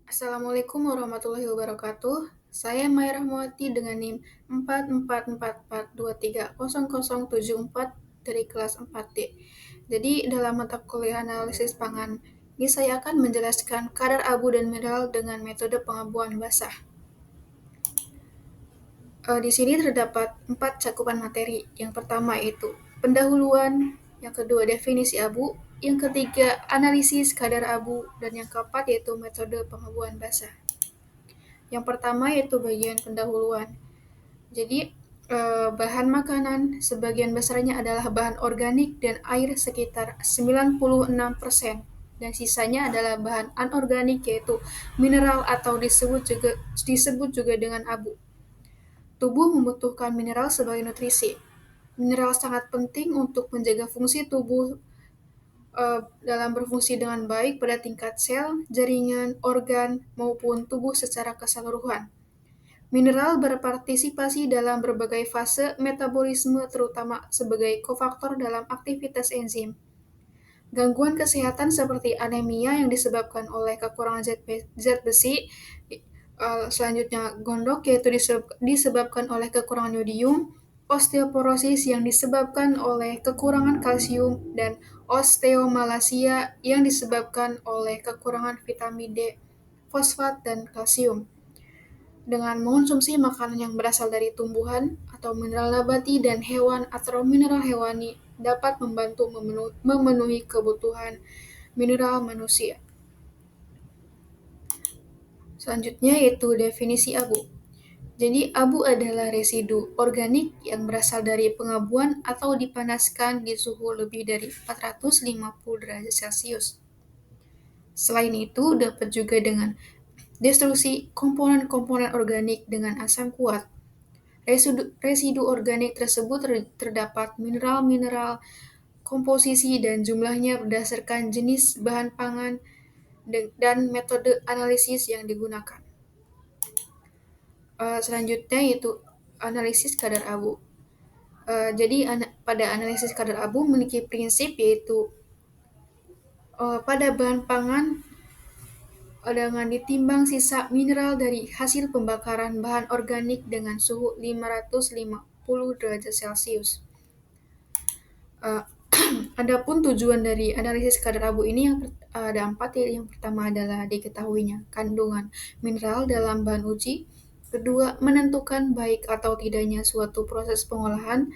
Assalamualaikum warahmatullahi wabarakatuh. Saya Maya Rahmawati dengan NIM 44442300074 dari kelas 4D. Jadi dalam mata kuliah analisis pangan, ini saya akan menjelaskan kadar abu dan mineral dengan metode pengabuan basah. Di sini terdapat 4 cakupan materi. Yang pertama yaitu pendahuluan, yang kedua definisi abu, yang ketiga analisis kadar abu, dan yang keempat yaitu metode pengabuan basah. Yang pertama yaitu bagian pendahuluan. Jadi, bahan makanan sebagian besarnya adalah bahan organik dan air sekitar 96%, dan sisanya adalah bahan anorganik yaitu mineral atau disebut juga dengan abu. Tubuh membutuhkan mineral sebagai nutrisi. Mineral sangat penting untuk menjaga fungsi tubuh dalam berfungsi dengan baik pada tingkat sel, jaringan, organ, maupun tubuh secara keseluruhan. Mineral berpartisipasi dalam berbagai fase metabolisme terutama sebagai kofaktor dalam aktivitas enzim. Gangguan kesehatan seperti anemia yang disebabkan oleh kekurangan zat besi, selanjutnya gondok yaitu disebabkan oleh kekurangan yodium, osteoporosis yang disebabkan oleh kekurangan kalsium, dan osteomalasia yang disebabkan oleh kekurangan vitamin D, fosfat, dan kalsium. Dengan mengonsumsi makanan yang berasal dari tumbuhan atau mineral nabati dan hewan atau mineral hewani dapat membantu memenuhi kebutuhan mineral manusia. Selanjutnya yaitu definisi abu. Jadi abu adalah residu organik yang berasal dari pengabuan atau dipanaskan di suhu lebih dari 450 derajat Celcius. Selain itu dapat juga dengan destruksi komponen-komponen organik dengan asam kuat. Residu organik tersebut terdapat mineral-mineral, komposisi dan jumlahnya berdasarkan jenis bahan pangan dan metode analisis yang digunakan. Selanjutnya yaitu analisis kadar abu. Jadi pada analisis kadar abu memiliki prinsip yaitu pada bahan pangan dengan ditimbang sisa mineral dari hasil pembakaran bahan organik dengan suhu 550 derajat Celcius. Adapun tujuan dari analisis kadar abu ini ada 4 ya. Yang pertama adalah diketahuinya kandungan mineral dalam bahan uji. Kedua, menentukan baik atau tidaknya suatu proses pengolahan.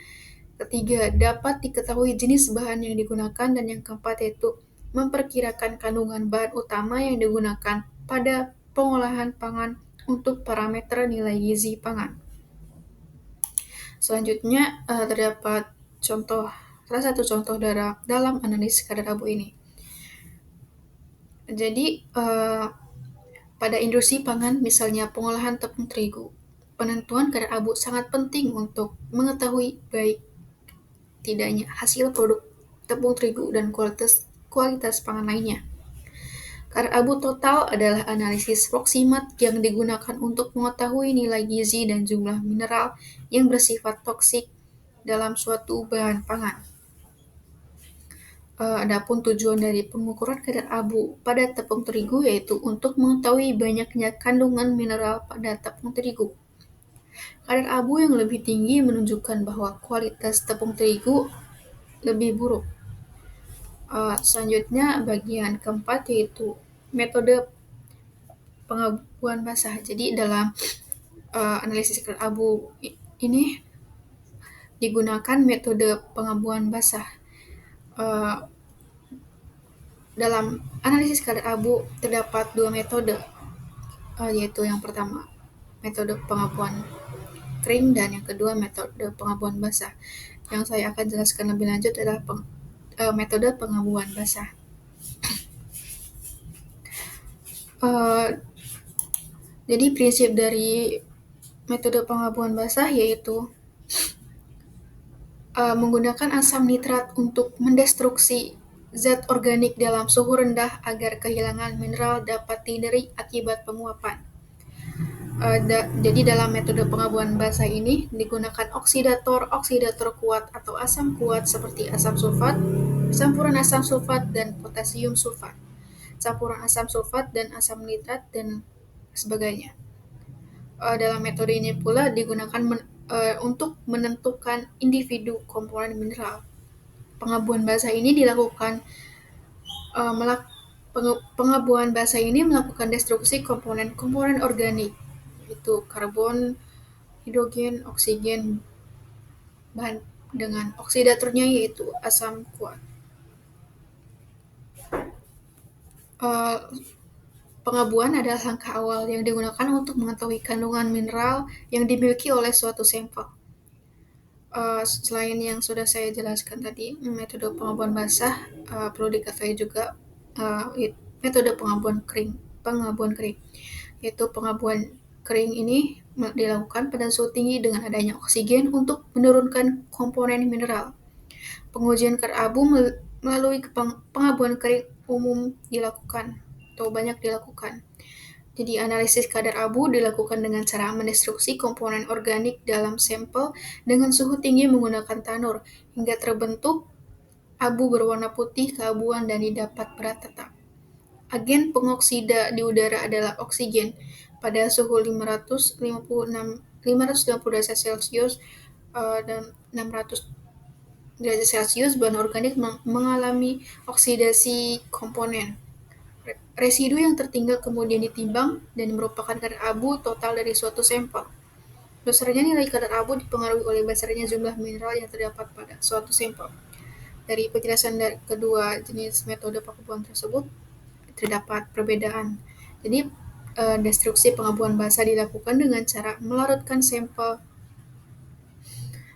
Ketiga, dapat diketahui jenis bahan yang digunakan. Dan yang keempat yaitu memperkirakan kandungan bahan utama yang digunakan pada pengolahan pangan untuk parameter nilai gizi pangan. Selanjutnya terdapat salah satu contoh dalam analisis kadar abu ini. Jadi pada industri pangan misalnya pengolahan tepung terigu, penentuan kadar abu sangat penting untuk mengetahui baik tidaknya hasil produk tepung terigu dan kualitas pangan lainnya. Kadar abu total adalah analisis proksimat yang digunakan untuk mengetahui nilai gizi dan jumlah mineral yang bersifat toksik dalam suatu bahan pangan. Adapun tujuan dari pengukuran kadar abu pada tepung terigu yaitu untuk mengetahui banyaknya kandungan mineral pada tepung terigu. Kadar abu yang lebih tinggi menunjukkan bahwa kualitas tepung terigu lebih buruk. Selanjutnya bagian keempat yaitu metode pengabuan basah. Jadi dalam analisis kadar abu ini digunakan metode pengabuan basah. Dalam analisis kadar abu terdapat 2 metode, yaitu yang pertama metode pengabuan kering dan yang kedua metode pengabuan basah. Yang saya akan jelaskan lebih lanjut adalah metode pengabuan basah. Jadi prinsip dari metode pengabuan basah yaitu menggunakan asam nitrat untuk mendestruksi zat organik dalam suhu rendah agar kehilangan mineral dapat dihindari akibat penguapan. Jadi dalam metode pengabuan basah ini digunakan oksidator kuat atau asam kuat seperti asam sulfat, campuran asam sulfat dan potasium sulfat. campuran asam sulfat dan asam nitrat, dan sebagainya. Dalam metode ini pula digunakan untuk menentukan individu komponen mineral. Pengabuan basah ini dilakukan uh, melak- pengabuan basah ini melakukan destruksi komponen-komponen organik, yaitu karbon, hidrogen, oksigen, bahan dengan oksidatornya yaitu asam kuat. Uh, Pengabuan adalah langkah awal yang digunakan untuk mengetahui kandungan mineral yang dimiliki oleh suatu sampel. Selain yang sudah saya jelaskan tadi, metode pengabuan basah, perlu diketahui juga uh, metode pengabuan kering, yaitu pengabuan kering ini dilakukan pada suhu tinggi dengan adanya oksigen untuk menurunkan komponen mineral. Pengujian kadar abu melalui pengabuan kering umum dilakukan atau banyak dilakukan. Jadi analisis kadar abu dilakukan dengan cara mendestruksi komponen organik dalam sampel dengan suhu tinggi menggunakan tanur hingga terbentuk abu berwarna putih keabuan dan didapat berat tetap. Agen pengoksida di udara adalah oksigen. Pada suhu 550 derajat Celcius dan 600 derajat Celcius, bahan organik mengalami oksidasi komponen. Residu yang tertinggal kemudian ditimbang dan merupakan kadar abu total dari suatu sampel. Besarnya nilai kadar abu dipengaruhi oleh besarnya jumlah mineral yang terdapat pada suatu sampel. Dari penjelasan dari kedua jenis metode pengabuan tersebut, terdapat perbedaan. Jadi, destruksi pengabuan basah dilakukan dengan cara melarutkan sampel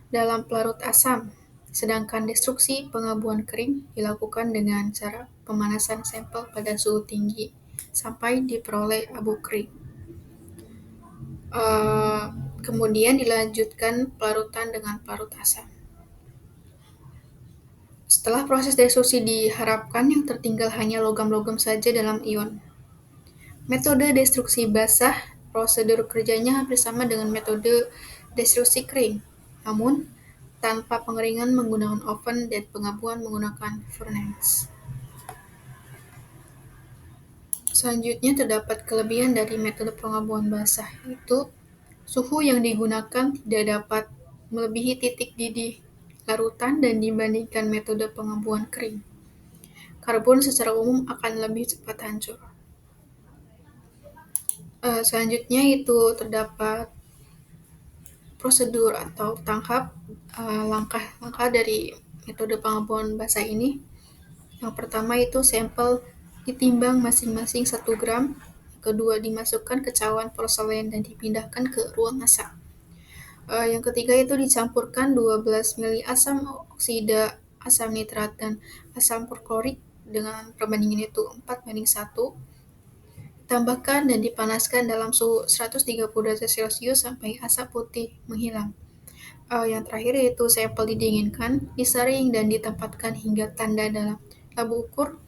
dalam pelarut asam, sedangkan destruksi pengabuan kering dilakukan dengan cara pemanasan sampel pada suhu tinggi sampai diperoleh abu kering. Kemudian dilanjutkan pelarutan dengan pelarut asam. Setelah proses destruksi diharapkan yang tertinggal hanya logam-logam saja dalam ion. Metode destruksi basah, prosedur kerjanya hampir sama dengan metode destruksi kering, namun tanpa pengeringan menggunakan oven dan pengabuan menggunakan furnace. Selanjutnya terdapat kelebihan dari metode pengabuan basah, yaitu suhu yang digunakan tidak dapat melebihi titik didih larutan dan dibandingkan metode pengabuan kering. Karbon secara umum akan lebih cepat hancur. Selanjutnya itu terdapat prosedur atau langkah-langkah dari metode pengabuan basah ini. Yang pertama itu sampel ditimbang masing-masing 1 gram. Kedua, dimasukkan ke cawan porselen dan dipindahkan ke ruang masak. Yang ketiga itu dicampurkan 12 mili asam oksida, asam nitrat, dan asam perklorik dengan perbandingan itu 4:1. Tambahkan dan dipanaskan dalam suhu 130 derajat Celcius sampai asap putih menghilang. Yang terakhir yaitu sampel didinginkan, disaring dan ditempatkan hingga tanda dalam labu ukur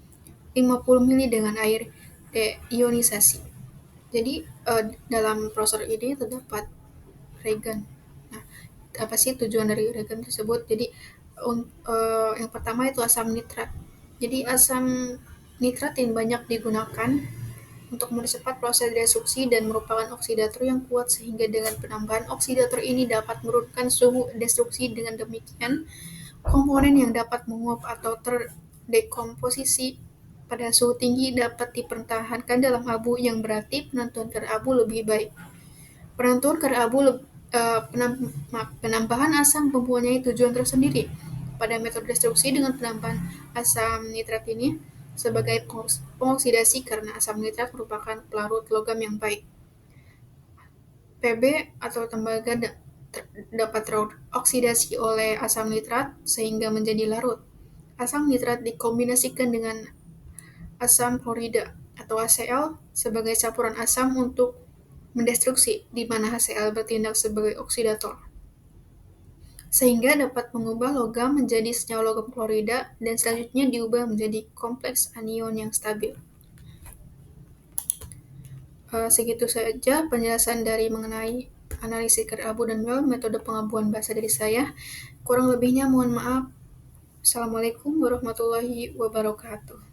50 mili dengan air deionisasi. Jadi dalam prosedur ini terdapat reagen. Nah, apa sih tujuan dari reagen tersebut? Jadi yang pertama itu asam nitrat. Jadi asam nitrat yang banyak digunakan untuk mempercepat proses destruksi dan merupakan oksidator yang kuat sehingga dengan penambahan oksidator ini dapat menurunkan suhu destruksi. Dengan demikian, komponen yang dapat menguap atau terdekomposisi pada suhu tinggi dapat dipertahankan dalam abu, yang berarti penentuan kadar abu lebih baik. Penambahan asam mempunyai tujuan tersendiri. Pada metode destruksi dengan penambahan asam nitrat ini sebagai pengoksidasi karena asam nitrat merupakan pelarut logam yang baik. Pb atau tembaga dapat teroksidasi oleh asam nitrat sehingga menjadi larut. Asam nitrat dikombinasikan dengan asam klorida atau HCl sebagai campuran asam untuk mendestruksi, di mana HCl bertindak sebagai oksidator, sehingga dapat mengubah logam menjadi senyawa logam klorida dan selanjutnya diubah menjadi kompleks anion yang stabil. Segitu saja penjelasan dari mengenai analisis kadar abu dan mel, metode pengabuan basah dari saya. Kurang lebihnya mohon maaf. Assalamualaikum warahmatullahi wabarakatuh.